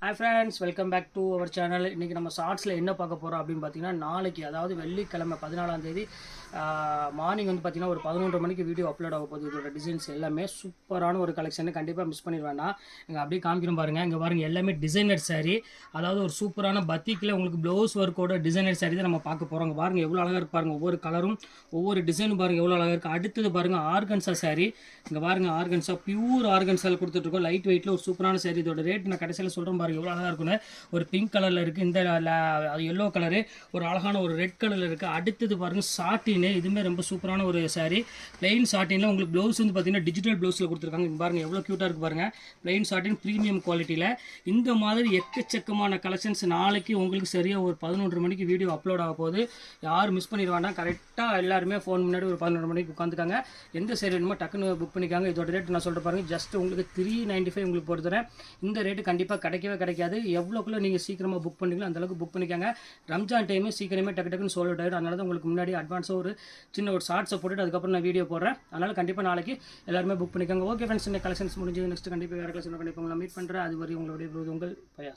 Hi friends, welcome back to our channel. இன்றைக்கி நம்ம ஷார்ட்ஸில் என்ன பார்க்க போகிறோம் அப்படின்னு பார்த்தீங்கன்னா, நாளைக்கு அதாவது வெள்ளிக்கிழமை 14ஆம் தேதி மார்னிங் வந்து பார்த்திங்கன்னா ஒரு 11:30 மணிக்கு வீடியோ அப்லோட் ஆக போகுது. இதோட டிசைன்ஸ் எல்லாமே சூப்பரான ஒரு கலெக்ஷன், கண்டிப்பாக மிஸ் பண்ணிடுவேன்னா. இங்கே அப்படியே காமிக்கிறோம் பாருங்கள். இங்கே பாருங்கள், எல்லாமே டிசைனர் சாரீ, அதாவது ஒரு சூப்பரான பத்திக்கில் உங்களுக்கு ப்ளவுஸ் ஒர்க்கோட டிசைனர் சாரீ தான் நம்ம பார்க்க போகிறோம். இங்கே பாருங்கள் எவ்வளோ அழகாக இருக்கு பாருங்கள், ஒவ்வொரு கலரும் ஒவ்வொரு டிசைனும் பாருங்கள் எவ்வளோ அழகாக இருக்குது. அடுத்தது பாருங்கள் ஆர்கன்ஸா சாரீ. இங்கே பாருங்கள் ஆர்கன்ஸா, பியூர் ஆர்கன்ஸாவில் கொடுத்துட்ருக்கோம். லைட் வெயிட்டில் ஒரு சூப்பரான சாரீ. இதோட ரேட் நான் கடைசியில் சொல்கிறேன் பாருங்கள் எவ்வளோ அழகாக இருக்குன்னு. ஒரு பிங்க் கலரில் இருக்குது, இந்த எல்லோ கலரு, ஒரு அழகான ஒரு ரெட் கலரில் இருக்குது. அடுத்தது பாருங்கள் சாட்டின்னு, இதுவுமே ரொம்ப சூப்பரான ஒரு சாரீ. பிளெயின் சாட்டினில் உங்களுக்கு ப்ளவுஸ் வந்து பார்த்தீங்கன்னா டிஜிட்டல் ப்ளவுஸில் கொடுத்துருக்காங்க. இங்கே பாருங்கள் எவ்வளோ க்யூட்டாக இருக்குது பாருங்கள். பிளெயின் சாட்டின் ப்ரீமியம் குவாலிட்டியில். இந்த மாதிரி எக்கச்சக்கமான கலெக்ஷன்ஸ் நாளைக்கு உங்களுக்கு சரியாக ஒரு 11:30 மணிக்கு வீடியோ அப்லோட் ஆக போகுது. யாரும் மிஸ் பண்ணிடுவாங்க. கரெக்டாக எல்லாருமே ஃபோன் முன்னாடி ஒரு 11:30 மணிக்கு உட்காந்துக்காங்க. எந்த சாரீ வேணுமோ டக்குன்னு புக் பண்ணிக்காங்க. இதோட ரேட் நான் சொல்கிற பாருங்கள், ஜஸ்ட் உங்களுக்கு 395 உங்களுக்கு பொறுத்துறேன். இந்த ரேட்டு கண்டிப்பாக கிடைக்காது. எவ்வளோக்குள்ள நீங்கள் சீக்கிரமாக புக் பண்ணிங்களோ அந்தளவுக்கு புக் பண்ணிக்காங்க. ரம்ஜான் டைமு சீக்கிரமே டக்குன்னு சோல்ட் ஆகிடும். அதனால தான் உங்களுக்கு முன்னாடி அட்வான்ஸாக ஒரு சின்ன ஒரு ஷார்ட்ஸை போட்டுட்டு அதுக்கப்புறம் நான் வீடியோ போடுறேன். அதனால் கண்டிப்பாக நாளைக்கு எல்லாருமே புக் பண்ணிக்காங்க. ஓகே ஃப்ரெண்ட்ஸ், இந்த கலெக்ஷன்ஸ் முடிஞ்சது. நெக்ஸ்ட் கண்டிப்பாக வேறு கலெக்ஷன் கண்டிப்பாக உங்களை மீட் பண்ணுறேன். அது வரை உங்களுடைய உங்கள் பயாஸ்.